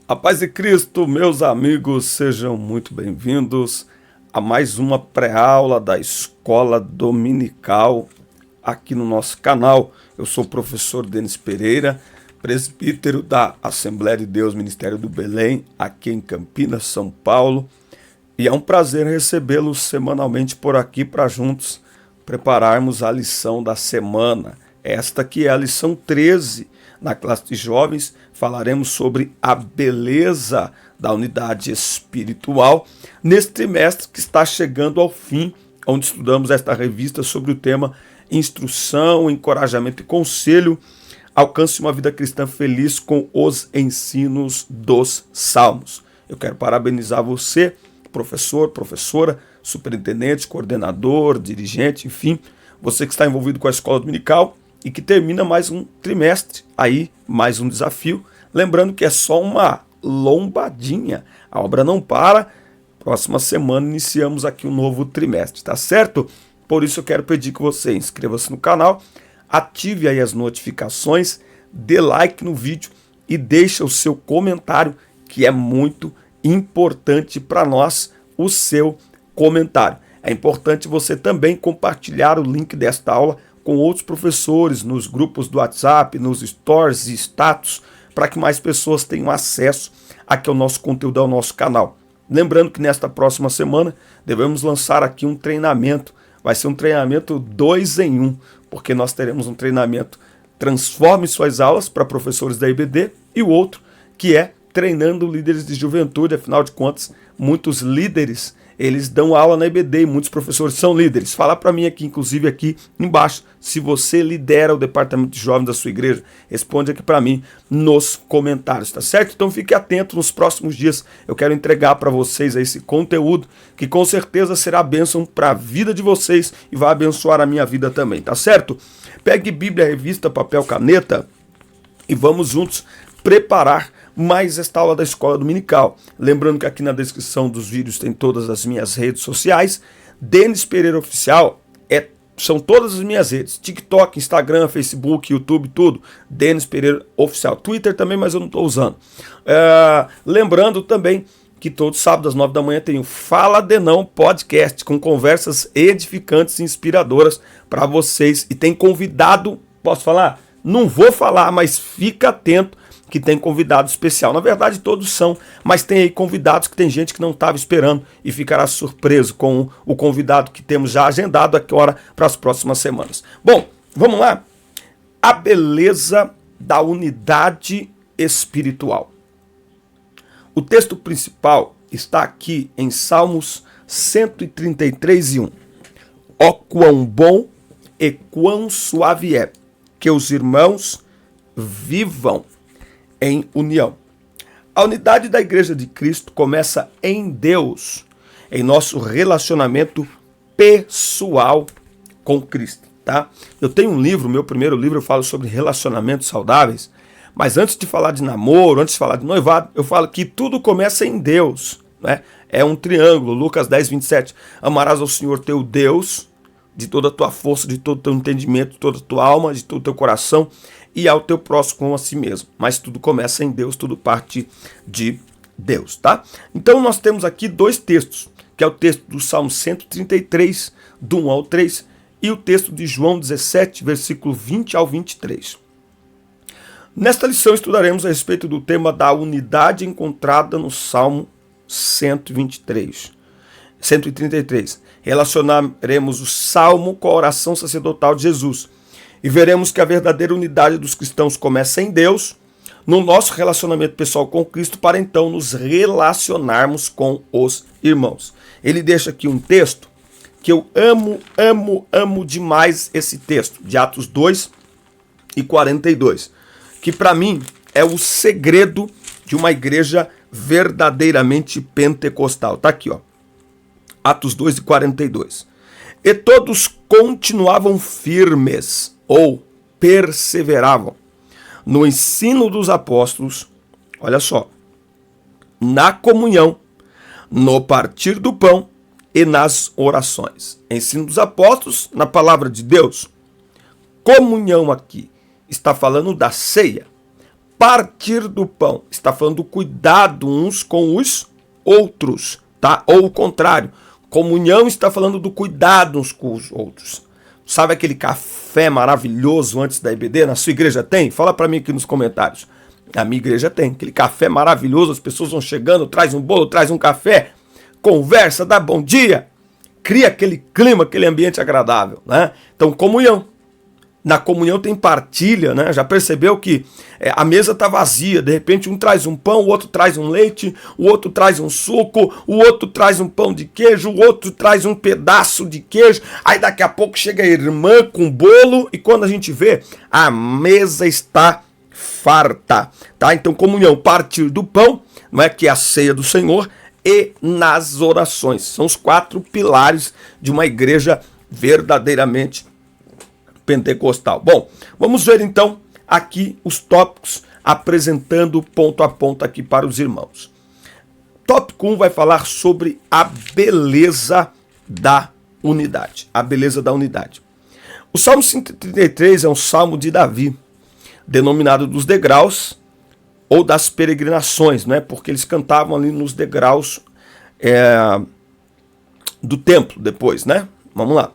A paz de Cristo, meus amigos, sejam muito bem-vindos a mais uma pré-aula da Escola Dominical aqui no nosso canal. Eu sou o professor Denis Pereira, presbítero da Assembleia de Deus Ministério do Belém, aqui em Campinas, São Paulo. E é um prazer recebê-los semanalmente por aqui para juntos prepararmos a lição da semana. Esta que é a lição 13. Na classe de jovens, falaremos sobre a beleza da unidade espiritual neste trimestre que está chegando ao fim, onde estudamos esta revista sobre o tema Instrução, Encorajamento e Conselho. Alcance uma vida cristã feliz com os ensinos dos Salmos. Eu quero parabenizar você, professor, professora, superintendente, coordenador, dirigente, enfim, você que está envolvido com a escola dominical e que termina mais um trimestre, aí mais um desafio. Lembrando que é só uma lombadinha, a obra não para. Próxima semana iniciamos aqui um novo trimestre, tá certo? Por isso eu quero pedir que você inscreva-se no canal, ative aí as notificações, dê like no vídeo e deixe o seu comentário, que é muito importante para nós, o seu comentário. É importante você também compartilhar o link desta aula com outros professores, nos grupos do WhatsApp, nos stories e status, para que mais pessoas tenham acesso aqui ao nosso conteúdo, ao nosso canal. Lembrando que nesta próxima semana devemos lançar aqui um treinamento, vai ser um treinamento 2 em 1, porque nós teremos um treinamento Transforme Suas Aulas para professores da IBD e o outro que é Treinando Líderes de Juventude. Afinal de contas, muitos líderes eles dão aula na IBD e muitos professores são líderes. Fala para mim aqui, inclusive aqui embaixo, se você lidera o departamento de jovens da sua igreja, responde aqui para mim nos comentários, tá certo? Então fique atento, nos próximos dias eu quero entregar para vocês esse conteúdo que com certeza será bênção para a vida de vocês e vai abençoar a minha vida também, tá certo? Pegue Bíblia, revista, papel, caneta e vamos juntos preparar mais esta aula da Escola Dominical. Lembrando que aqui na descrição dos vídeos tem todas as minhas redes sociais. Denis Pereira Oficial são todas as minhas redes. TikTok, Instagram, Facebook, YouTube, tudo. Denis Pereira Oficial. Twitter também, mas eu não estou usando. Lembrando também que todo sábado às 9 da manhã tem o Fala Denão Podcast, com conversas edificantes e inspiradoras para vocês. E tem convidado, posso falar? Não vou falar, mas fica atento que tem convidado especial. Na verdade, todos são, mas tem aí convidados que tem gente que não estava esperando e ficará surpreso com o convidado que temos já agendado aqui agora para as próximas semanas. Bom, vamos lá. A beleza da unidade espiritual. O texto principal está aqui em Salmos 133:1. Ó quão bom e quão suave é que os irmãos vivam em união. A unidade da Igreja de Cristo começa em Deus, em nosso relacionamento pessoal com Cristo, tá? Eu tenho um livro, meu primeiro livro, eu falo sobre relacionamentos saudáveis, mas antes de falar de namoro, antes de falar de noivado, eu falo que tudo começa em Deus, né? É um triângulo, Lucas 10:27. Amarás ao Senhor teu Deus de toda a tua força, de todo o teu entendimento, de toda a tua alma, de todo o teu coração, e ao teu próximo como a si mesmo. Mas tudo começa em Deus, tudo parte de Deus, tá? Então nós temos aqui dois textos, que é o texto do Salmo 133, do 1 ao 3, e o texto de João 17, versículo 20 ao 23. Nesta lição estudaremos a respeito do tema da unidade encontrada no Salmo 133. Relacionaremos o Salmo com a oração sacerdotal de Jesus. E veremos que a verdadeira unidade dos cristãos começa em Deus, no nosso relacionamento pessoal com Cristo, para então nos relacionarmos com os irmãos. Ele deixa aqui um texto que eu amo demais, esse texto, de Atos 2:42, que para mim é o segredo de uma igreja verdadeiramente pentecostal. Tá aqui, ó. Atos 2:42. E todos continuavam firmes, ou perseveravam, no ensino dos apóstolos, olha só, na comunhão, no partir do pão e nas orações. Ensino dos apóstolos, na palavra de Deus. Comunhão aqui está falando da ceia. partir do pão, está falando do cuidado uns com os outros, tá? Ou o contrário, comunhão está falando do cuidado uns com os outros. Sabe aquele café maravilhoso antes da EBD? Na sua igreja tem? Fala para mim aqui nos comentários. Na minha igreja tem. Aquele café maravilhoso, as pessoas vão chegando, traz um bolo, traz um café, conversa, dá bom dia, cria aquele clima, aquele ambiente agradável, né? Então, comunhão. Na comunhão tem partilha, né? Já percebeu que a mesa está vazia, de repente um traz um pão, o outro traz um leite, o outro traz um suco, o outro traz um pão de queijo, o outro traz um pedaço de queijo, aí daqui a pouco chega a irmã com bolo e quando a gente vê, a mesa está farta, tá? Então comunhão, partir do pão, não é, que é a ceia do Senhor, e nas orações. São os 4 pilares de uma igreja verdadeiramente pentecostal. Bom, vamos ver então aqui os tópicos, apresentando ponto a ponto aqui para os irmãos. Tópico 1 vai falar sobre a beleza da unidade. A beleza da unidade. O Salmo 133 é um salmo de Davi, denominado dos degraus ou das peregrinações, né? Porque eles cantavam ali nos degraus do templo depois, né? Vamos lá.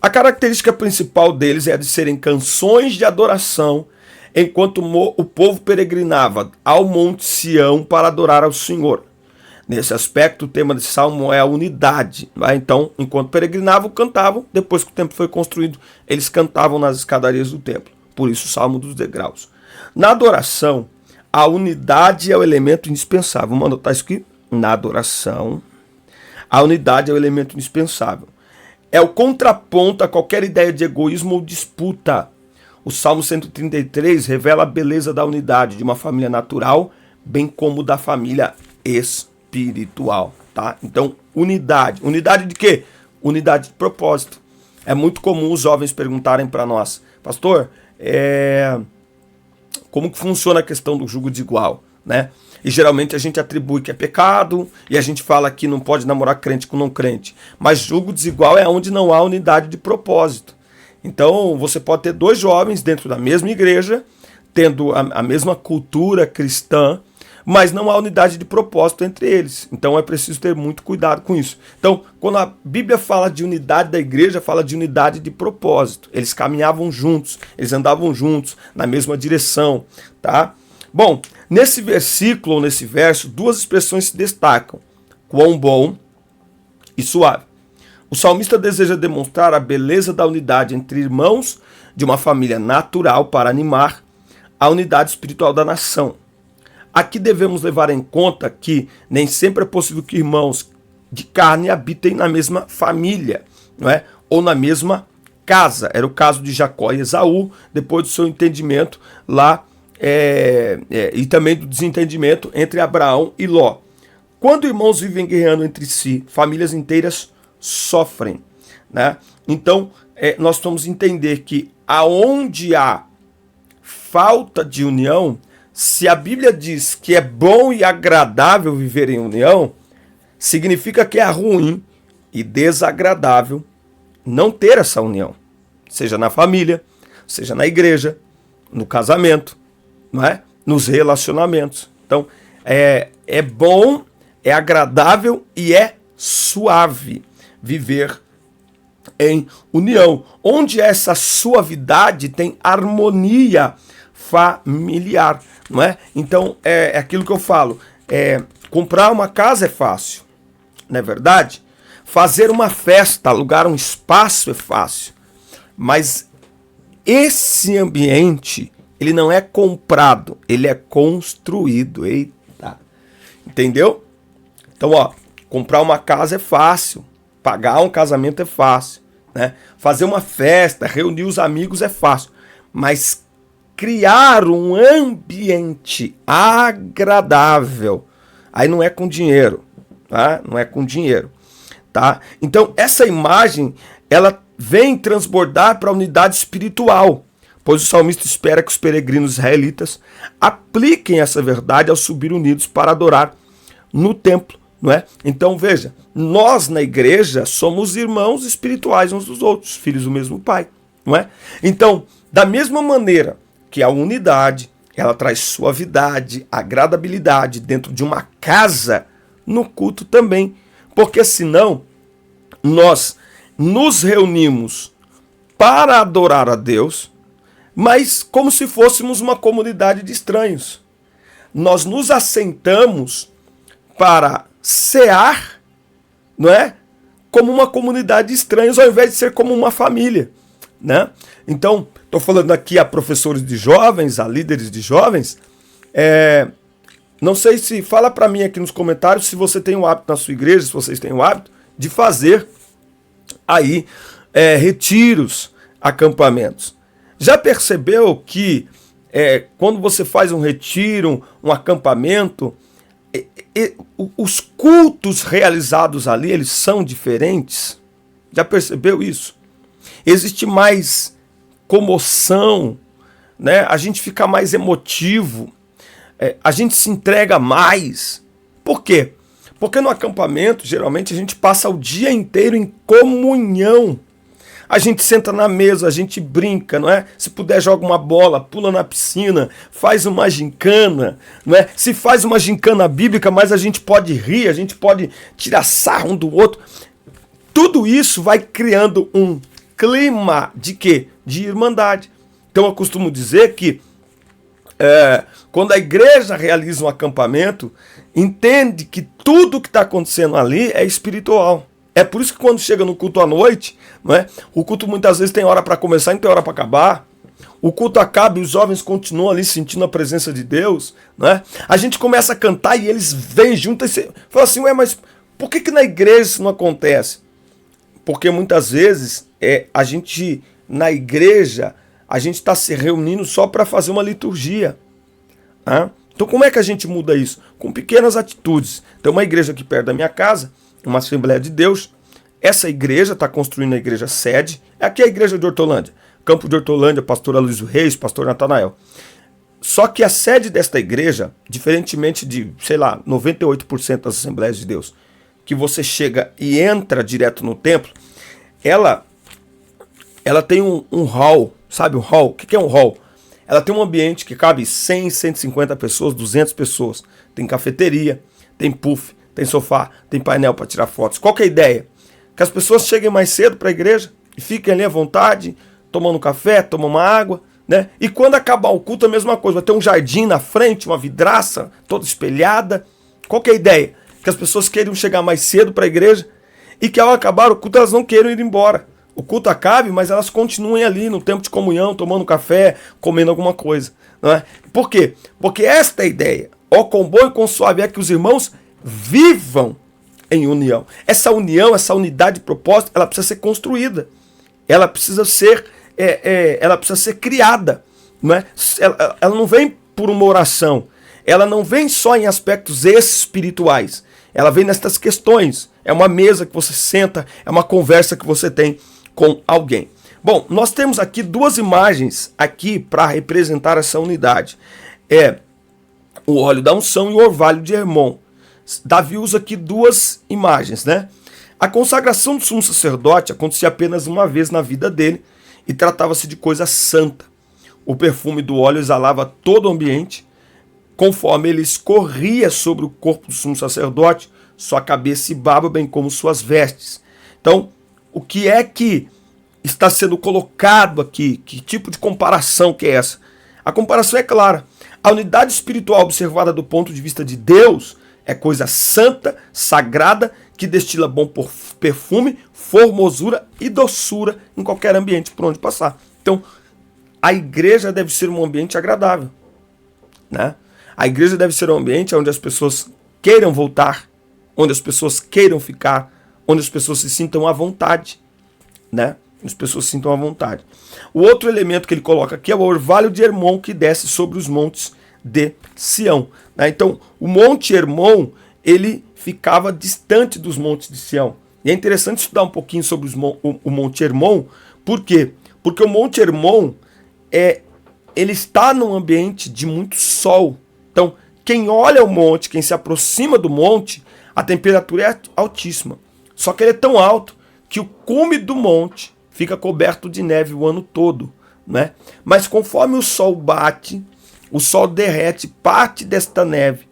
A característica principal deles é a de serem canções de adoração, enquanto o povo peregrinava ao Monte Sião para adorar ao Senhor. Nesse aspecto, o tema desse salmo é a unidade. Né? Então, enquanto peregrinavam, cantavam. Depois que o templo foi construído, eles cantavam nas escadarias do templo. Por isso, o salmo dos degraus. Na adoração, a unidade é o elemento indispensável. Vamos anotar isso aqui? Na adoração, a unidade é o elemento indispensável. É o contraponto a qualquer ideia de egoísmo ou disputa. O Salmo 133 revela a beleza da unidade de uma família natural, bem como da família espiritual. Tá? Então, unidade. Unidade de quê? Unidade de propósito. É muito comum os jovens perguntarem para nós, pastor, como que funciona a questão do jugo desigual, né? E geralmente a gente atribui que é pecado e a gente fala que não pode namorar crente com não crente. Mas jugo desigual é onde não há unidade de propósito. Então você pode ter 2 jovens dentro da mesma igreja, tendo a mesma cultura cristã, mas não há unidade de propósito entre eles. Então é preciso ter muito cuidado com isso. Então, quando a Bíblia fala de unidade da igreja, fala de unidade de propósito. Eles caminhavam juntos, eles andavam juntos, na mesma direção, tá? Bom, nesse versículo ou nesse verso, 2 expressões se destacam: quão bom e suave. O salmista deseja demonstrar a beleza da unidade entre irmãos de uma família natural para animar a unidade espiritual da nação. Aqui devemos levar em conta que nem sempre é possível que irmãos de carne habitem na mesma família, não é? Ou na mesma casa. Era o caso de Jacó e Esaú, depois do seu entendimento lá, e também do desentendimento entre Abraão e Ló. Quando irmãos vivem guerreando entre si, famílias inteiras sofrem, né? Então, nós vamos entender que aonde há falta de união, se a Bíblia diz que é bom e agradável viver em união, significa que é ruim e desagradável não ter essa união, seja na família, seja na igreja, no casamento, não é? Nos relacionamentos. Então, é bom, é agradável e é suave viver em união. Onde essa suavidade tem harmonia familiar, não é? Então, é aquilo que eu falo. Comprar uma casa é fácil, não é verdade? Fazer uma festa, alugar um espaço é fácil. Mas esse ambiente, ele não é comprado, ele é construído. Eita! Entendeu? Então, comprar uma casa é fácil, pagar um casamento é fácil, né? Fazer uma festa, reunir os amigos é fácil, mas criar um ambiente agradável, aí não é com dinheiro, tá? Não é com dinheiro, tá? Então, essa imagem, ela vem transbordar para a unidade espiritual, pois o salmista espera que os peregrinos israelitas apliquem essa verdade ao subir unidos para adorar no templo, não é? Então veja, nós na igreja somos irmãos espirituais uns dos outros, filhos do mesmo Pai, não é? Então, da mesma maneira que a unidade ela traz suavidade, agradabilidade dentro de uma casa, no culto também. Porque senão nós nos reunimos para adorar a Deus, mas como se fôssemos uma comunidade de estranhos. Nós nos assentamos para cear, não é? Como uma comunidade de estranhos, ao invés de ser como uma família, né? Então, estou falando aqui a professores de jovens, a líderes de jovens. Não sei se... Fala para mim aqui nos comentários se você tem o hábito na sua igreja, se vocês têm o hábito de fazer aí retiros, acampamentos. Já percebeu que quando você faz um retiro, um acampamento, os cultos realizados ali, eles são diferentes? Já percebeu isso? Existe mais comoção, né? A gente fica mais emotivo, a gente se entrega mais. Por quê? Porque no acampamento, geralmente, a gente passa o dia inteiro em comunhão. A gente senta na mesa, a gente brinca, não é? Se puder, joga uma bola, pula na piscina, faz uma gincana, não é? Se faz uma gincana bíblica, mas a gente pode rir, a gente pode tirar sarro um do outro. Tudo isso vai criando um clima de quê? De irmandade. Então eu costumo dizer que quando a igreja realiza um acampamento, entende que tudo que está acontecendo ali é espiritual. É por isso que quando chega no culto à noite, não é? O culto muitas vezes tem hora para começar e não tem hora para acabar. O culto acaba e os jovens continuam ali sentindo a presença de Deus, não é? A gente começa a cantar e eles vêm junto e falam assim, ué, mas por que na igreja isso não acontece? Porque muitas vezes a gente, na igreja, a gente está se reunindo só para fazer uma liturgia. Né? Então como é que a gente muda isso? Com pequenas atitudes. Tem uma igreja aqui perto da minha casa, uma Assembleia de Deus. Essa igreja está construindo a igreja sede. Aqui é a igreja de Hortolândia. Campo de Hortolândia, pastor Aloysio Reis, pastor Natanael. Só que a sede desta igreja, diferentemente de, 98% das Assembleias de Deus, que você chega e entra direto no templo, ela tem um hall, sabe um hall? O que é um hall? Ela tem um ambiente que cabe 100, 150 pessoas, 200 pessoas. Tem cafeteria, tem puff, tem sofá, tem painel para tirar fotos. Qual que é a ideia? Que as pessoas cheguem mais cedo para a igreja e fiquem ali à vontade, tomando café, tomando uma água, né? E quando acabar o culto, a mesma coisa. Vai ter um jardim na frente, uma vidraça toda espelhada. Qual que é a ideia? Que as pessoas queiram chegar mais cedo para a igreja e que ao acabar o culto elas não queiram ir embora. O culto acabe, mas elas continuem ali no tempo de comunhão, tomando café, comendo alguma coisa. Não é? Por quê? Porque esta é a ideia. Ó, quão bom e quão suave é que os irmãos vivam em união. Essa união, essa unidade de propósito, ela precisa ser construída. Ela precisa ser, criada. Não é? Ela não vem por uma oração. Ela não vem só em aspectos espirituais. Ela vem nestas questões. É uma mesa que você senta, é uma conversa que você tem com alguém. Bom, nós temos aqui duas imagens aqui para representar essa unidade. O óleo da unção e o orvalho de Hermon. Davi usa aqui duas imagens, né? A consagração do sumo sacerdote acontecia apenas uma vez na vida dele e tratava-se de coisa santa. O perfume do óleo exalava todo o ambiente, conforme ele escorria sobre o corpo do sumo sacerdote, sua cabeça e barba, bem como suas vestes. Então, o que é que está sendo colocado aqui? Que tipo de comparação que é essa? A comparação é clara. A unidade espiritual observada do ponto de vista de Deus é coisa santa, sagrada, que destila bom perfume, formosura e doçura em qualquer ambiente por onde passar. Então, a igreja deve ser um ambiente agradável, né? A igreja deve ser um ambiente onde as pessoas queiram voltar, onde as pessoas queiram ficar, onde as pessoas se sintam à vontade, né? As pessoas se sintam à vontade. O outro elemento que ele coloca aqui é o orvalho de Hermon que desce sobre os montes de Sião, né? Então, o Monte Hermon, ele ficava distante dos montes de Sião. E é interessante estudar um pouquinho sobre o Monte Hermon. Por quê? Porque o Monte Hermon, ele está num ambiente de muito sol. Então, quem olha o monte, quem se aproxima do monte, a temperatura é altíssima. Só que ele é tão alto que o cume do monte fica coberto de neve o ano todo, né? Mas conforme o sol bate, o Sol derrete parte desta neve,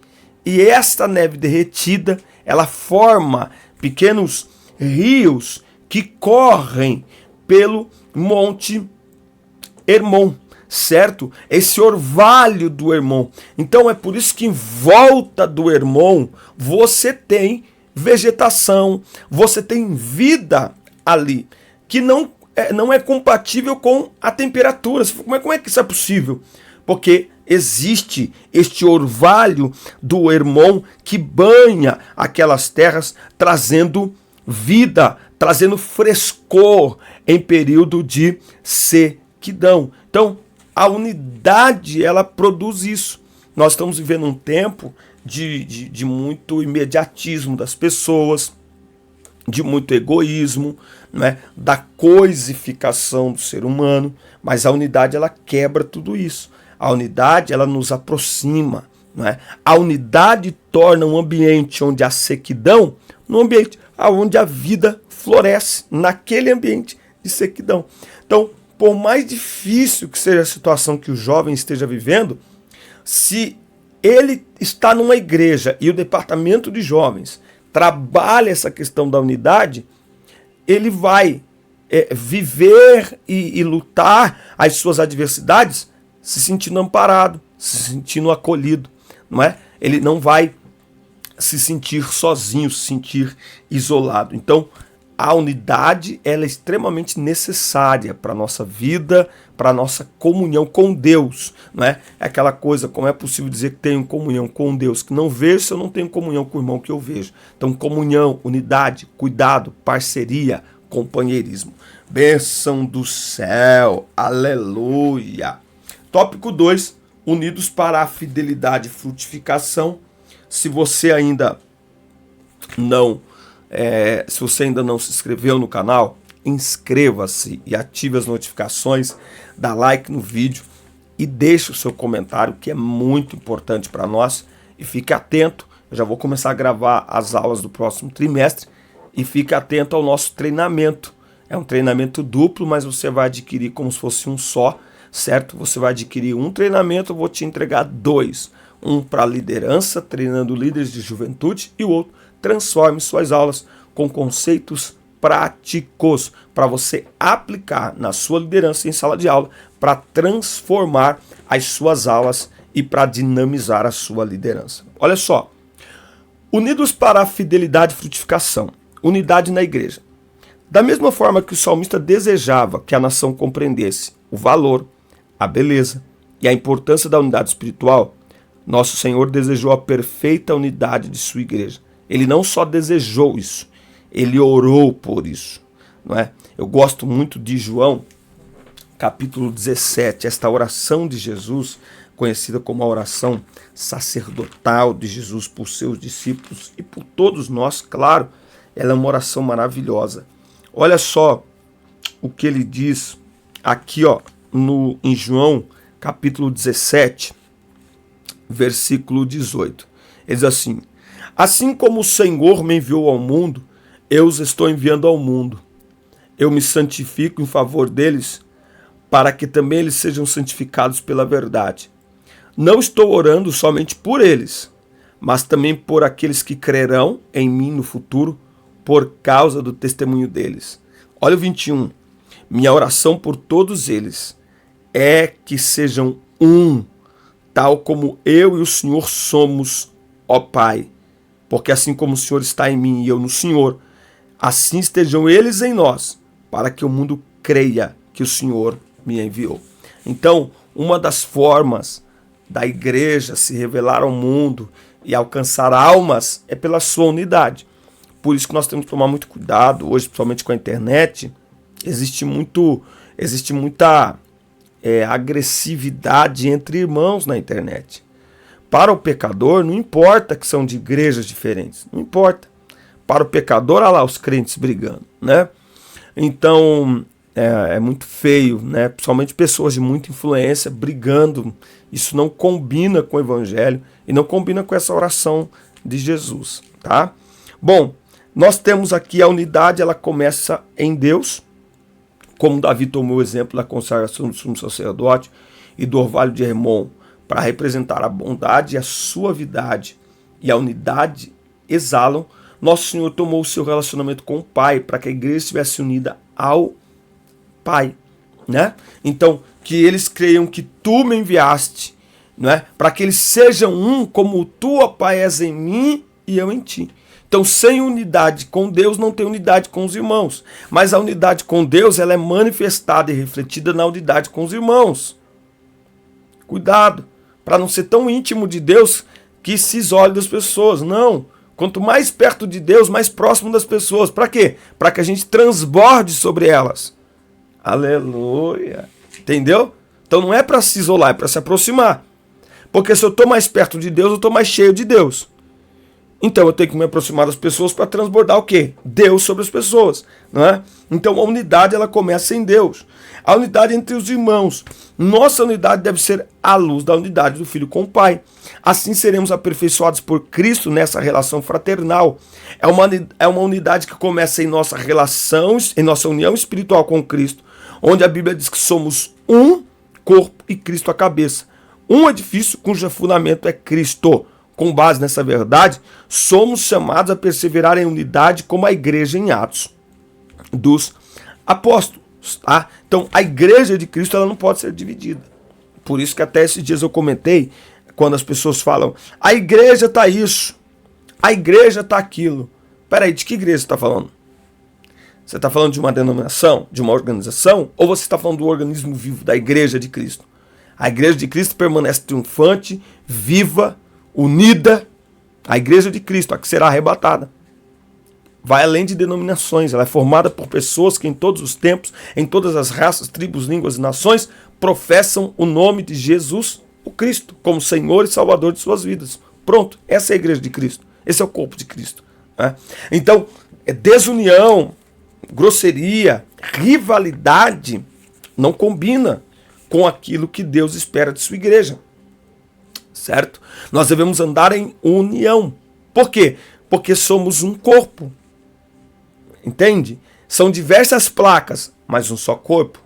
e esta neve derretida, ela forma pequenos rios que correm pelo Monte Hermon, certo? Esse orvalho do Hermon. Então é por isso que em volta do Hermon você tem vegetação, você tem vida ali, que não é compatível com a temperatura. Como é que isso é possível? Porque existe este orvalho do Hermon que banha aquelas terras, trazendo vida, trazendo frescor em período de sequidão. Então, a unidade, ela produz isso. Nós estamos vivendo um tempo de muito imediatismo das pessoas, de muito egoísmo, né, da coisificação do ser humano, mas a unidade, ela quebra tudo isso. A unidade, ela nos aproxima, né? A unidade torna um ambiente onde há sequidão, um ambiente onde a vida floresce, naquele ambiente de sequidão. Então, por mais difícil que seja a situação que o jovem esteja vivendo, se ele está numa igreja e o departamento de jovens trabalha essa questão da unidade, ele vai viver e lutar as suas adversidades se sentindo amparado, se sentindo acolhido, não é? Ele não vai se sentir sozinho, se sentir isolado. Então, a unidade, ela é extremamente necessária para a nossa vida, para a nossa comunhão com Deus, não é? É aquela coisa, como é possível dizer que tenho comunhão com Deus que não vejo se eu não tenho comunhão com o irmão que eu vejo? Então, comunhão, unidade, cuidado, parceria, companheirismo. Bênção do céu, aleluia. Tópico 2, unidos para a fidelidade e frutificação. Se você ainda não se inscreveu no canal, inscreva-se e ative as notificações, dá like no vídeo e deixe o seu comentário, que é muito importante para nós. E fique atento, eu já vou começar a gravar as aulas do próximo trimestre, e fique atento ao nosso treinamento. É um treinamento duplo, mas você vai adquirir como se fosse um só, certo? Você vai adquirir um treinamento, eu vou te entregar 2. Um para liderança, treinando líderes de juventude, e o outro, transforme suas aulas com conceitos práticos para você aplicar na sua liderança em sala de aula, para transformar as suas aulas e para dinamizar a sua liderança. Olha só, unidos para a fidelidade e frutificação, unidade na igreja. Da mesma forma que o salmista desejava que a nação compreendesse o valor, a beleza e a importância da unidade espiritual, nosso Senhor desejou a perfeita unidade de sua igreja. Ele não só desejou isso, ele orou por isso, não é? Eu gosto muito de João, capítulo 17, esta oração de Jesus, conhecida como a oração sacerdotal de Jesus por seus discípulos e por todos nós, claro, ela é uma oração maravilhosa. Olha só o que ele diz aqui, ó, em João, capítulo 17, versículo 18. Ele diz assim: assim como o Senhor me enviou ao mundo, eu os estou enviando ao mundo. Eu me santifico em favor deles, para que também eles sejam santificados pela verdade. Não estou orando somente por eles, mas também por aqueles que crerão em mim no futuro, por causa do testemunho deles. Olha o 21. Minha oração por todos eles é que sejam um, tal como eu e o Senhor somos, ó Pai. Porque assim como o Senhor está em mim e eu no Senhor, assim estejam eles em nós, para que o mundo creia que o Senhor me enviou. Então, uma das formas da igreja se revelar ao mundo e alcançar almas é pela sua unidade. Por isso que nós temos que tomar muito cuidado. Hoje, principalmente com a internet, existe muita agressividade entre irmãos na internet. Para o pecador, não importa que são de igrejas diferentes, não importa. Para o pecador, olha lá os crentes brigando, né? Então, é muito feio, né? Principalmente pessoas de muita influência brigando. Isso não combina com o evangelho e não combina com essa oração de Jesus, tá? Bom, nós temos aqui a unidade, ela começa em Deus, como Davi tomou o exemplo da consagração do sumo sacerdote e do orvalho de Hermon para representar a bondade e a suavidade e a unidade exalam, nosso Senhor tomou o seu relacionamento com o Pai para que a igreja estivesse unida ao Pai, né? Então, que eles creiam que tu me enviaste, né? Para que eles sejam um como tu, ó Pai, és em mim e eu em ti. Então, sem unidade com Deus, não tem unidade com os irmãos. Mas a unidade com Deus, ela é manifestada e refletida na unidade com os irmãos. Cuidado, para não ser tão íntimo de Deus que se isole das pessoas. Não. Quanto mais perto de Deus, mais próximo das pessoas. Para quê? Para que a gente transborde sobre elas. Aleluia. Entendeu? Então não é para se isolar, é para se aproximar. Porque se eu estou mais perto de Deus, eu estou mais cheio de Deus. Então eu tenho que me aproximar das pessoas para transbordar o quê? Deus sobre as pessoas, não é? Então a unidade, ela começa em Deus. A unidade entre os irmãos. Nossa unidade deve ser à luz da unidade do Filho com o Pai. Assim seremos aperfeiçoados por Cristo nessa relação fraternal. É uma unidade que começa em nossa relação, em nossa união espiritual com Cristo, onde a Bíblia diz que somos um corpo e Cristo a cabeça. Um edifício cujo fundamento é Cristo. Com base nessa verdade, somos chamados a perseverar em unidade como a igreja em Atos dos Apóstolos. Tá? Então, a igreja de Cristo, ela não pode ser dividida. Por isso que até esses dias eu comentei, quando as pessoas falam, a igreja está isso, a igreja está aquilo. Peraí, de que igreja você está falando? Você está falando de uma denominação, de uma organização, ou você está falando do organismo vivo, da igreja de Cristo? A igreja de Cristo permanece triunfante, viva, unida, a igreja de Cristo, a que será arrebatada. Vai além de denominações, ela é formada por pessoas que em todos os tempos, em todas as raças, tribos, línguas e nações, professam o nome de Jesus, o Cristo, como Senhor e Salvador de suas vidas. Pronto, essa é a igreja de Cristo, esse é o corpo de Cristo. Né? Então, desunião, grosseria, rivalidade, não combina com aquilo que Deus espera de sua igreja. Certo? Nós devemos andar em união. Por quê? Porque somos um corpo. Entende? São diversas placas, mas um só corpo.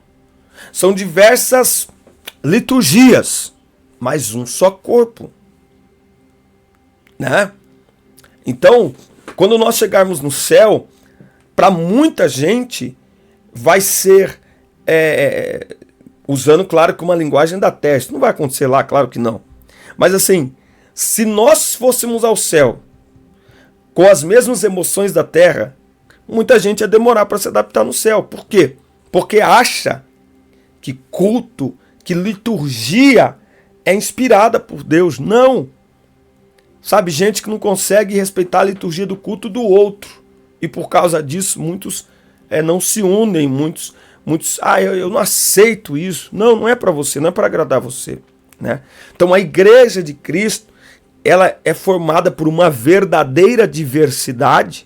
São diversas liturgias, mas um só corpo. Né? Então, quando nós chegarmos no céu, para muita gente vai ser usando, claro, que uma linguagem da terra. Isso não vai acontecer lá, claro que não. Mas assim, se nós fôssemos ao céu com as mesmas emoções da terra, muita gente ia demorar para se adaptar no céu. Por quê? Porque acha que culto, que liturgia é inspirada por Deus. Não. Sabe, gente que não consegue respeitar a liturgia do culto do outro. E por causa disso, muitos não se unem, muitos eu não aceito isso. Não, não é para você, não é para agradar você. Né? Então a igreja de Cristo, ela é formada por uma verdadeira diversidade,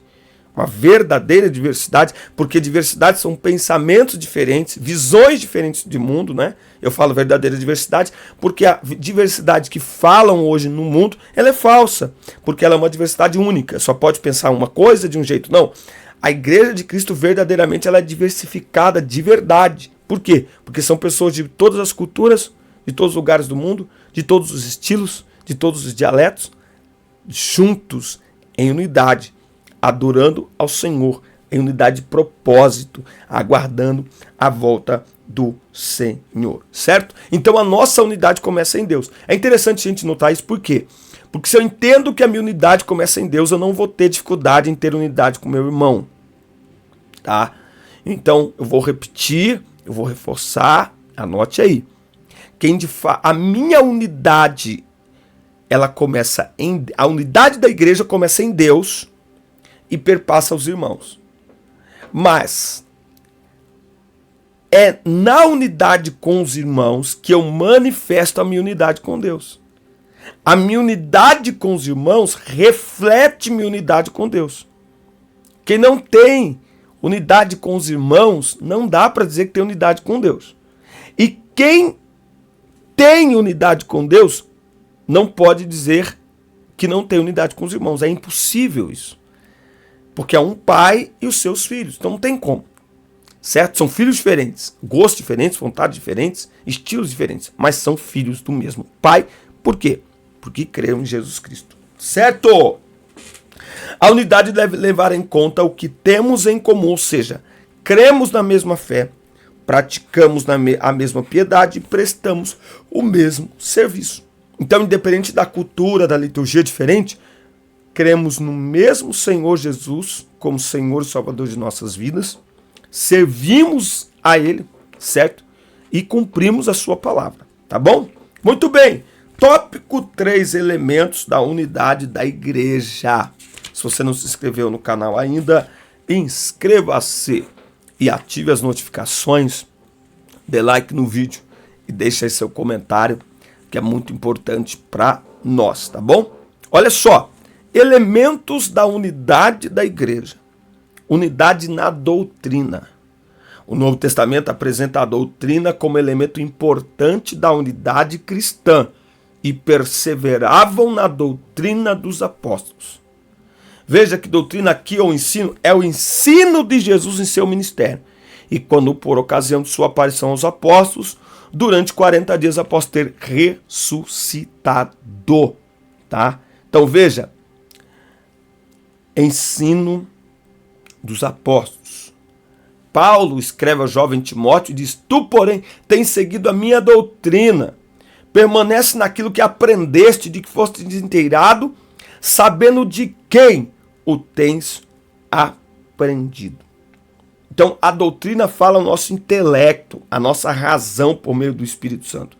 porque diversidade são pensamentos diferentes, visões diferentes de mundo, né? Eu falo verdadeira diversidade porque a diversidade que falam hoje no mundo, ela é falsa, porque ela é uma diversidade única, só pode pensar uma coisa de um jeito. Não, a igreja de Cristo verdadeiramente ela é diversificada de verdade. Por quê? Porque são pessoas de todas as culturas, de todos os lugares do mundo, de todos os estilos, de todos os dialetos, juntos em unidade, adorando ao Senhor, em unidade de propósito, aguardando a volta do Senhor, certo? Então a nossa unidade começa em Deus. É interessante a gente notar isso, por quê? Porque se eu entendo que a minha unidade começa em Deus, eu não vou ter dificuldade em ter unidade com meu irmão, tá? Então eu vou repetir, eu vou reforçar, anote aí. A minha unidade, ela começa a unidade da igreja começa em Deus e perpassa os irmãos. Mas é na unidade com os irmãos que eu manifesto a minha unidade com Deus. A minha unidade com os irmãos reflete minha unidade com Deus. Quem não tem unidade com os irmãos, não dá para dizer que tem unidade com Deus. E quem tem unidade com Deus, não pode dizer que não tem unidade com os irmãos. É impossível isso. Porque é um pai e os seus filhos. Então não tem como. Certo? São filhos diferentes. Gostos diferentes, vontades diferentes, estilos diferentes. Mas são filhos do mesmo pai, Por quê? Porque creram em Jesus Cristo. Certo? A unidade deve levar em conta o que temos em comum, ou seja, cremos na mesma fé, praticamos a mesma piedade e prestamos o mesmo serviço. Então, independente da cultura, da liturgia diferente, cremos no mesmo Senhor Jesus como Senhor e Salvador de nossas vidas, servimos a Ele, certo? E cumprimos a sua palavra, tá bom? Muito bem. Tópico 3, elementos da unidade da igreja. Se você não se inscreveu no canal ainda, inscreva-se e ative as notificações, dê like no vídeo e deixe aí seu comentário, que é muito importante para nós, tá bom? Olha só, elementos da unidade da igreja. Unidade na doutrina. O Novo Testamento apresenta a doutrina como elemento importante da unidade cristã e perseveravam na doutrina dos apóstolos. Veja que doutrina aqui ou ensino é o ensino de Jesus em seu ministério. E quando por ocasião de sua aparição aos apóstolos, durante 40 dias após ter ressuscitado, tá? Então veja, ensino dos apóstolos. Paulo escreve ao jovem Timóteo e diz: tu, porém, tens seguido a minha doutrina, permanece naquilo que aprendeste, de que foste desinteirado, sabendo de quem o tens aprendido. Então, a doutrina fala o nosso intelecto, a nossa razão por meio do Espírito Santo.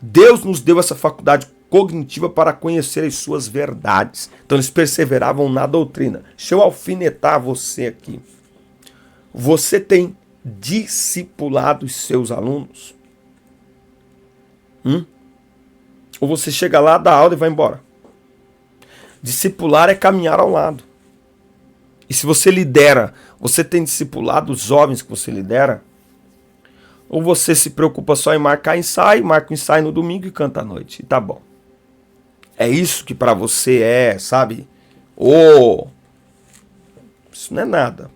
Deus nos deu essa faculdade cognitiva para conhecer as suas verdades. Então, eles perseveravam na doutrina. Deixa eu alfinetar você aqui. Você tem discipulado os seus alunos? Ou você chega lá, dá aula e vai embora? Discipular é caminhar ao lado. E se você lidera, você tem discipulado os jovens que você lidera? Ou você se preocupa só em marcar ensaio, marca o ensaio no domingo e canta à noite? E tá bom. É isso que para você é, sabe? Isso não é nada.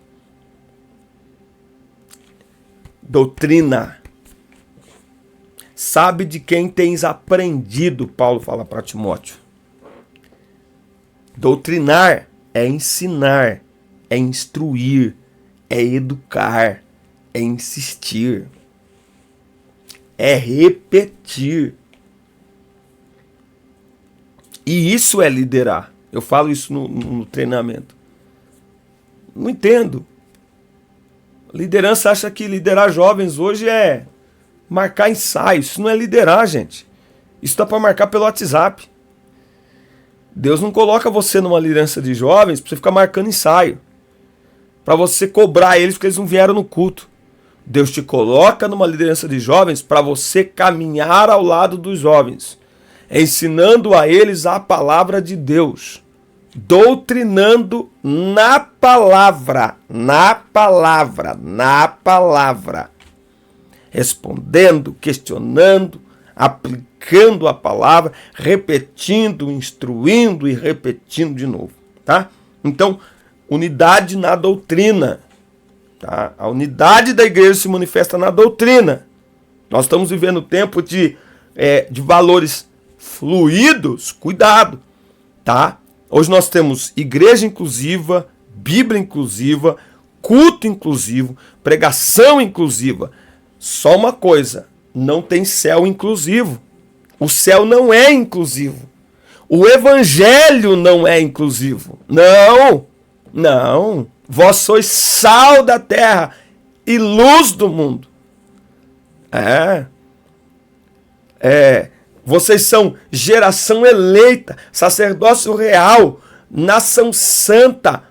Doutrina. Sabe de quem tens aprendido, Paulo fala para Timóteo. Doutrinar é ensinar, é instruir, é educar, é insistir, é repetir. E isso é liderar. Eu falo isso no treinamento. Não entendo. A liderança acha que liderar jovens hoje é marcar ensaio. Isso não é liderar, gente. Isso dá para marcar pelo WhatsApp. Deus não coloca você numa liderança de jovens para você ficar marcando ensaio, para você cobrar eles porque eles não vieram no culto. Deus te coloca numa liderança de jovens para você caminhar ao lado dos jovens, ensinando a eles a palavra de Deus, doutrinando na palavra, respondendo, questionando, aplicando a palavra, repetindo, instruindo e repetindo de novo, tá? Então, unidade na doutrina, tá? A unidade da igreja se manifesta na doutrina. Nós estamos vivendo tempo de valores fluidos, cuidado, tá? Hoje nós temos igreja inclusiva, Bíblia inclusiva, culto inclusivo, pregação inclusiva. Só uma coisa, não tem céu inclusivo. O céu não é inclusivo. O evangelho não é inclusivo. Não. Vós sois sal da terra e luz do mundo. Vocês são geração eleita, sacerdócio real, nação santa,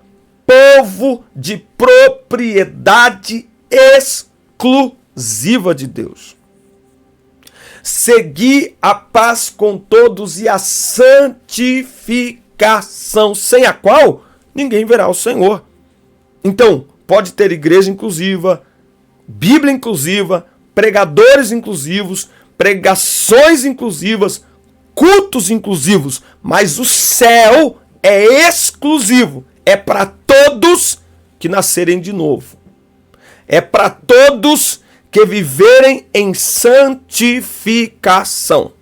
povo de propriedade exclusiva de Deus. Segui a paz com todos e a santificação, sem a qual ninguém verá o Senhor. Então, pode ter igreja inclusiva, Bíblia inclusiva, pregadores inclusivos, pregações inclusivas, cultos inclusivos, mas o céu é exclusivo, é para todos que nascerem de novo. É para todos que viverem em santificação.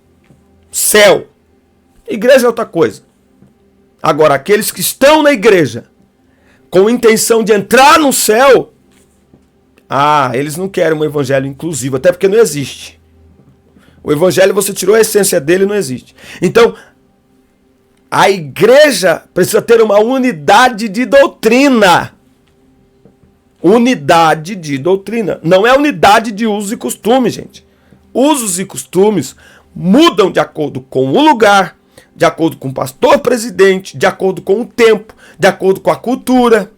Céu Igreja é outra coisa. Agora, aqueles que estão na igreja com intenção de entrar no céu, eles não querem um evangelho inclusivo, até porque não existe. O evangelho, você tirou a essência dele, não existe. Então, a igreja precisa ter uma unidade de doutrina. Unidade de doutrina. Não é unidade de usos e costumes, gente. Usos e costumes mudam de acordo com o lugar, de acordo com o pastor presidente, de acordo com o tempo, de acordo com a cultura.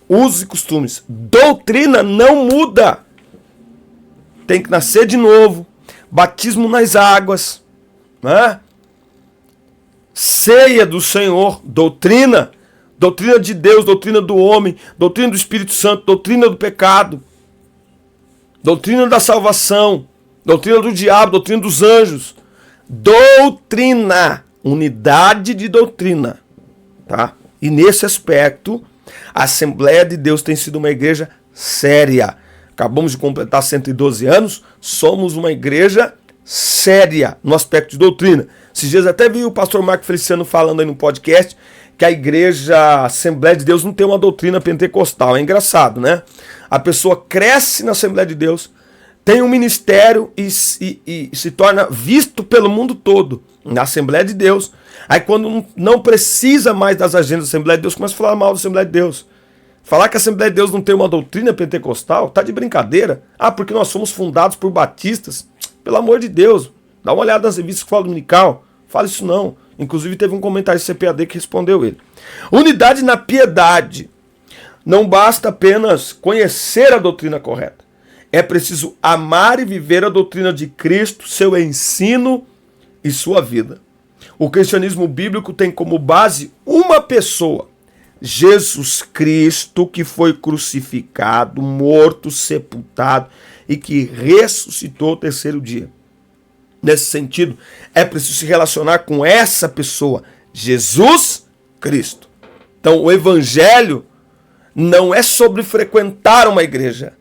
Usos e costumes. Doutrina não muda. Tem que nascer de novo. Batismo nas águas. Né? Ceia do Senhor. Doutrina. Doutrina de Deus, doutrina do homem, doutrina do Espírito Santo, doutrina do pecado. Doutrina da salvação. Doutrina do diabo, doutrina dos anjos. Doutrina. Unidade de doutrina. Tá? E nesse aspecto, a Assembleia de Deus tem sido uma igreja séria. Acabamos de completar 112 anos, somos uma igreja séria no aspecto de doutrina. Esses dias até vi o pastor Marco Feliciano falando aí no podcast que a igreja Assembleia de Deus não tem uma doutrina pentecostal. É engraçado, né? A pessoa cresce na Assembleia de Deus, tem um ministério e se torna visto pelo mundo todo na Assembleia de Deus. Aí quando não precisa mais das agendas da Assembleia de Deus, começa a falar mal da Assembleia de Deus. Falar que a Assembleia de Deus não tem uma doutrina pentecostal, tá de brincadeira. Porque nós somos fundados por batistas. Pelo amor de Deus, dá uma olhada nas revistas que falam dominical. Fala isso não. Inclusive teve um comentário do CPAD que respondeu ele. Unidade na piedade. Não basta apenas conhecer a doutrina correta. É preciso amar e viver a doutrina de Cristo, seu ensino e sua vida. O cristianismo bíblico tem como base uma pessoa, Jesus Cristo, que foi crucificado, morto, sepultado e que ressuscitou ao terceiro dia. Nesse sentido, é preciso se relacionar com essa pessoa, Jesus Cristo. Então, o evangelho não é sobre frequentar uma igreja,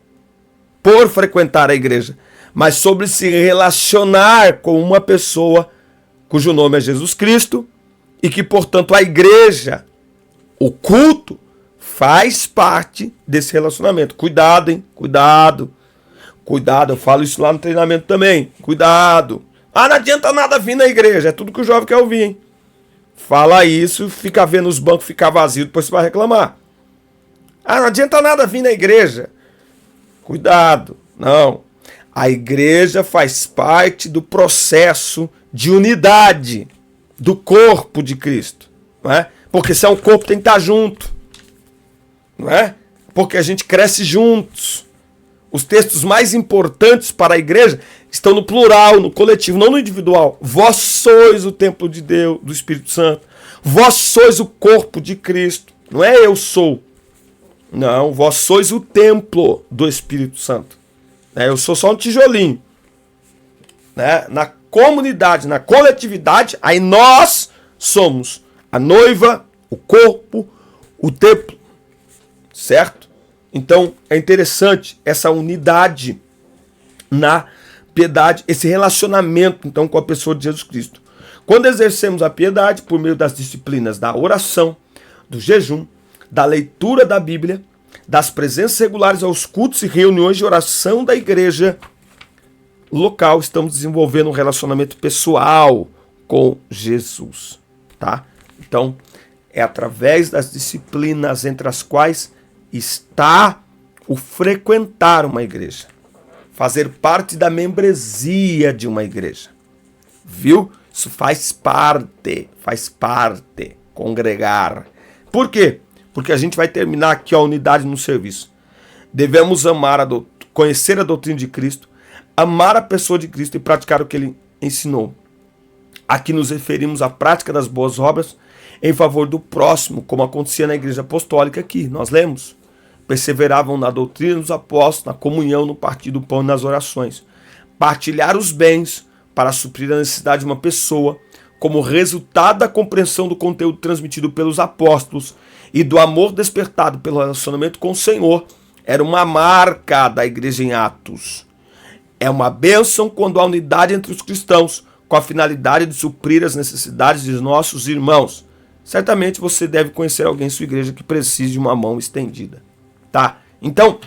por frequentar a igreja, mas sobre se relacionar com uma pessoa cujo nome é Jesus Cristo e que, portanto, a igreja, o culto, faz parte desse relacionamento. Cuidado, hein? Cuidado. Cuidado, eu falo isso lá no treinamento também. Cuidado. Não adianta nada vir na igreja. É tudo que o jovem quer ouvir, hein? Fala isso, fica vendo os bancos ficar vazios, depois você vai reclamar. Não adianta nada vir na igreja. Cuidado. Não. A igreja faz parte do processo de unidade do corpo de Cristo. Não é? Porque se é um corpo, tem que estar junto. Não é? Porque a gente cresce juntos. Os textos mais importantes para a igreja estão no plural, no coletivo, não no individual. Vós sois o templo de Deus, do Espírito Santo. Vós sois o corpo de Cristo. Não é eu sou. Não, vós sois o templo do Espírito Santo. Eu sou só um tijolinho. Na comunidade, na coletividade, aí nós somos a noiva, o corpo, o templo. Certo? Então, é interessante essa unidade na piedade, esse relacionamento, então, com a pessoa de Jesus Cristo. Quando exercemos a piedade por meio das disciplinas da oração, do jejum, da leitura da Bíblia, das presenças regulares aos cultos e reuniões de oração da igreja local, estamos desenvolvendo um relacionamento pessoal com Jesus, tá? Então, é através das disciplinas entre as quais está o frequentar uma igreja, fazer parte da membresia de uma igreja, viu? Isso faz parte, congregar. Por quê? Porque a gente vai terminar aqui a unidade no serviço. Devemos amar conhecer a doutrina de Cristo, amar a pessoa de Cristo e praticar o que ele ensinou. Aqui nos referimos à prática das boas obras em favor do próximo, como acontecia na igreja apostólica aqui, nós lemos. Perseveravam na doutrina dos apóstolos, na comunhão, no partir do pão e nas orações. Partilhar os bens para suprir a necessidade de uma pessoa, como resultado da compreensão do conteúdo transmitido pelos apóstolos e do amor despertado pelo relacionamento com o Senhor, era uma marca da igreja em Atos. É uma bênção quando a unidade entre os cristãos com a finalidade de suprir as necessidades de nossos irmãos. Certamente você deve conhecer alguém em sua igreja que precise de uma mão estendida, tá? Então,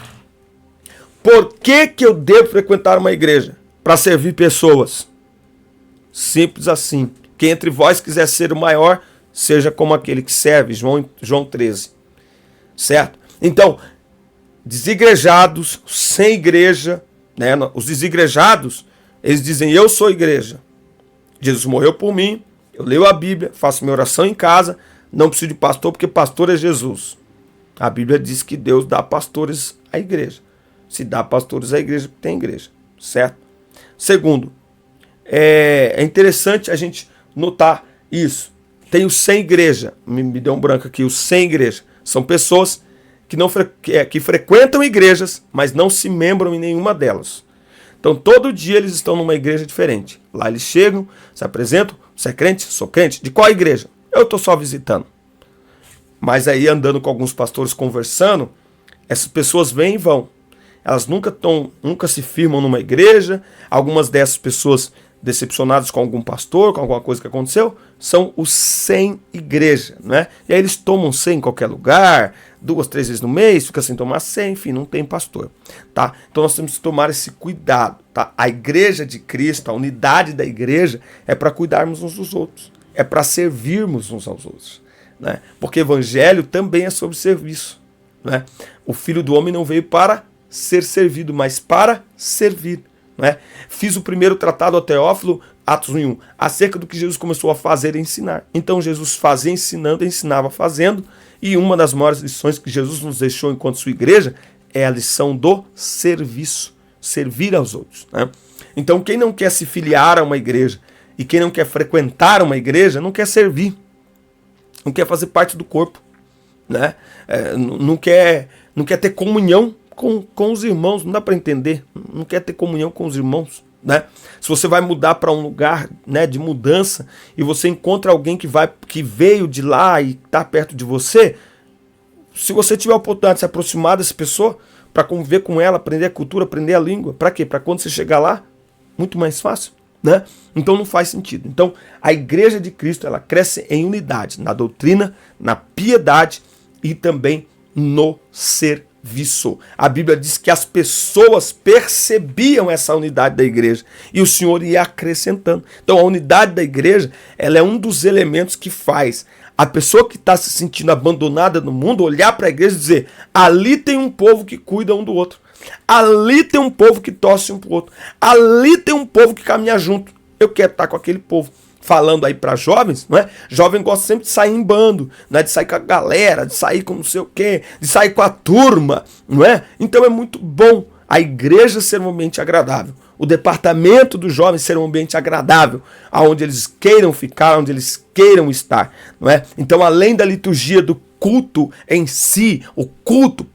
por que eu devo frequentar uma igreja? Para servir pessoas. Simples assim. Quem entre vós quiser ser o maior, seja como aquele que serve. João 13. Certo? Então, desigrejados, sem igreja, né? Os desigrejados, eles dizem, eu sou igreja. Jesus morreu por mim, eu leio a Bíblia, faço minha oração em casa, não preciso de pastor, porque pastor é Jesus. A Bíblia diz que Deus dá pastores à igreja. Se dá pastores à igreja, tem igreja. Certo? Segundo, é interessante a gente notar isso. Tem o sem igreja. Me deu um branco aqui. O sem igreja. São pessoas que frequentam igrejas, mas não se membram em nenhuma delas. Então, todo dia eles estão numa igreja diferente. Lá eles chegam, se apresentam. Você é crente? Sou crente. De qual igreja? Eu estou só visitando. Mas aí, andando com alguns pastores, conversando, essas pessoas vêm e vão. Elas nunca se firmam numa igreja. Algumas dessas pessoas decepcionadas com algum pastor, com alguma coisa que aconteceu, são os sem igreja, né? E aí eles tomam sem em qualquer lugar, 2, 3 vezes no mês, fica sem tomar sem, enfim, não tem pastor, tá? Então nós temos que tomar esse cuidado, tá? A igreja de Cristo, a unidade da igreja é para cuidarmos uns dos outros, é para servirmos uns aos outros, né? Porque evangelho também é sobre serviço, né? O Filho do Homem não veio para ser servido, mas para servir. Né? Fiz o primeiro tratado ao Teófilo, Atos 1:1, acerca do que Jesus começou a fazer e ensinar. Então Jesus fazia ensinando, ensinava fazendo, e uma das maiores lições que Jesus nos deixou enquanto sua igreja é a lição do serviço, servir aos outros. Né? Então quem não quer se filiar a uma igreja e quem não quer frequentar uma igreja não quer servir, não quer fazer parte do corpo, né? Não quer ter comunhão com os irmãos, não dá para entender, não quer ter comunhão com os irmãos, né? Se você vai mudar para um lugar, né, de mudança e você encontra alguém que veio de lá e está perto de você, se você tiver a oportunidade de se aproximar dessa pessoa para conviver com ela, aprender a cultura, aprender a língua, para quê? Para quando você chegar lá, muito mais fácil, né? Então não faz sentido. Então a igreja de Cristo, ela cresce em unidade, na doutrina, na piedade e também no serviço. A Bíblia diz que as pessoas percebiam essa unidade da igreja e o Senhor ia acrescentando. Então a unidade da igreja, ela é um dos elementos que faz a pessoa que está se sentindo abandonada no mundo olhar para a igreja e dizer, ali tem um povo que cuida um do outro, ali tem um povo que torce um para o outro, ali tem um povo que caminha junto, eu quero estar com aquele povo. Falando aí para jovens, não é? Jovem gosta sempre de sair em bando, né? De sair com a galera, de sair com não sei o quê, de sair com a turma, não é? Então é muito bom a igreja ser um ambiente agradável, o departamento dos jovens ser um ambiente agradável, aonde eles queiram ficar, onde eles queiram estar, não é? Então, além da liturgia do culto em si, o culto,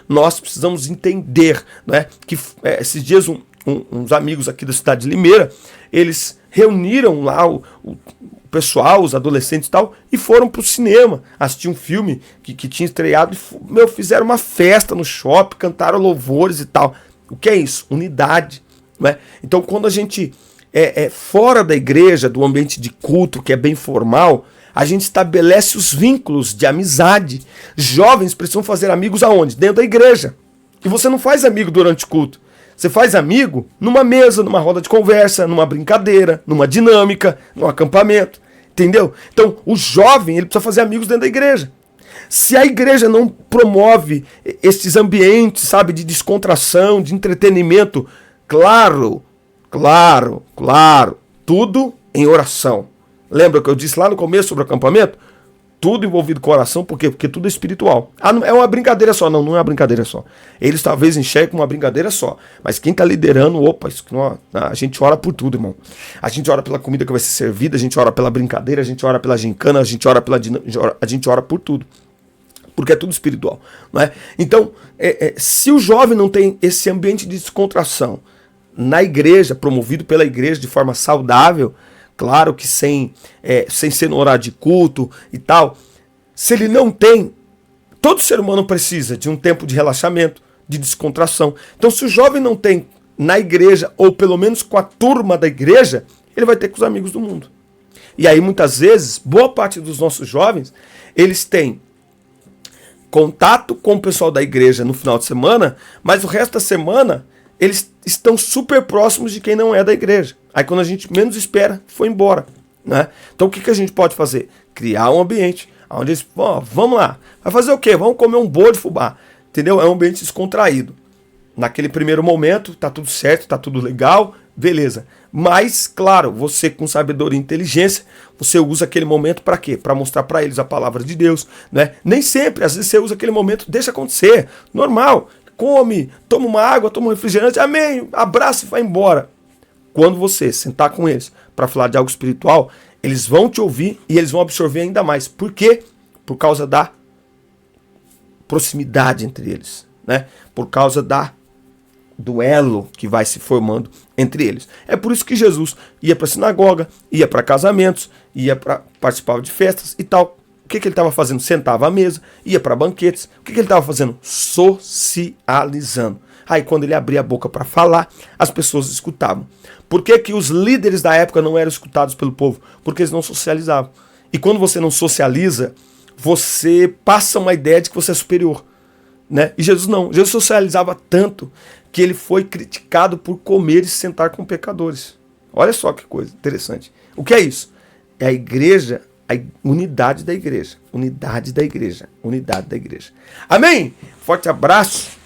nós precisamos entender, não é? Que esses dias uns amigos aqui da cidade de Limeira, eles reuniram lá o pessoal, os adolescentes e tal, e foram pro cinema assistir um filme que tinha estreado e fizeram uma festa no shopping, cantaram louvores e tal. O que é isso? Unidade. Não é? Então quando a gente é fora da igreja, do ambiente de culto, que é bem formal, a gente estabelece os vínculos de amizade. Jovens precisam fazer amigos aonde? Dentro da igreja. E você não faz amigo durante o culto. Você faz amigo numa mesa, numa roda de conversa, numa brincadeira, numa dinâmica, num acampamento, entendeu? Então, o jovem, ele precisa fazer amigos dentro da igreja. Se a igreja não promove esses ambientes, sabe, de descontração, de entretenimento, claro, tudo em oração. Lembra que eu disse lá no começo sobre o acampamento? Tudo envolvido com oração, por quê? Porque tudo é espiritual. Não é uma brincadeira só, não é uma brincadeira só. Eles talvez enxerguem uma brincadeira só, mas quem está liderando, isso não, a gente ora por tudo, irmão. A gente ora pela comida que vai ser servida, a gente ora pela brincadeira, a gente ora pela gincana, a gente ora por tudo. Porque é tudo espiritual, não é? Então, se o jovem não tem esse ambiente de descontração na igreja, promovido pela igreja de forma saudável, claro que sem ser no horário de culto e tal. Se ele não tem, todo ser humano precisa de um tempo de relaxamento, de descontração. Então, se o jovem não tem na igreja, ou pelo menos com a turma da igreja, ele vai ter com os amigos do mundo. E aí, muitas vezes, boa parte dos nossos jovens, eles têm contato com o pessoal da igreja no final de semana, mas o resto da semana eles estão super próximos de quem não é da igreja. Aí quando a gente menos espera, foi embora, né? Então o que a gente pode fazer? Criar um ambiente onde eles, vamos lá, vai fazer o quê? Vamos comer um bolo de fubá, entendeu? É um ambiente descontraído. Naquele primeiro momento, tá tudo certo, tá tudo legal, beleza. Mas, claro, você com sabedoria e inteligência, você usa aquele momento para quê? Para mostrar para eles a palavra de Deus, né? Nem sempre, às vezes você usa aquele momento, deixa acontecer, normal. Come, toma uma água, toma um refrigerante, amém, abraça e vai embora. Quando você sentar com eles para falar de algo espiritual, eles vão te ouvir e eles vão absorver ainda mais. Por quê? Por causa da proximidade entre eles, né? Por causa do elo que vai se formando entre eles. É por isso que Jesus ia para a sinagoga, ia para casamentos, ia para participar de festas e tal. O que ele estava fazendo? Sentava à mesa, ia para banquetes. O que ele estava fazendo? Socializando. Aí quando ele abria a boca para falar, as pessoas escutavam. Por que os líderes da época não eram escutados pelo povo? Porque eles não socializavam. E quando você não socializa, você passa uma ideia de que você é superior, né? E Jesus não. Jesus socializava tanto que ele foi criticado por comer e sentar com pecadores. Olha só que coisa interessante. O que é isso? É a igreja, a unidade da igreja. Unidade da igreja. Unidade da igreja. Amém? Forte abraço.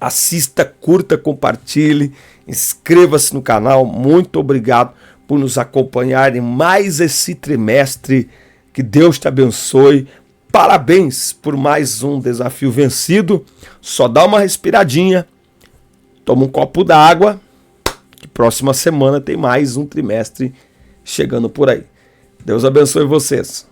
Assista, curta, compartilhe. Inscreva-se no canal. Muito obrigado por nos acompanhar em mais esse trimestre. Que Deus te abençoe. Parabéns por mais um desafio vencido. Só dá uma respiradinha. Toma um copo d'água, que próxima semana tem mais um trimestre chegando por aí. Deus abençoe vocês.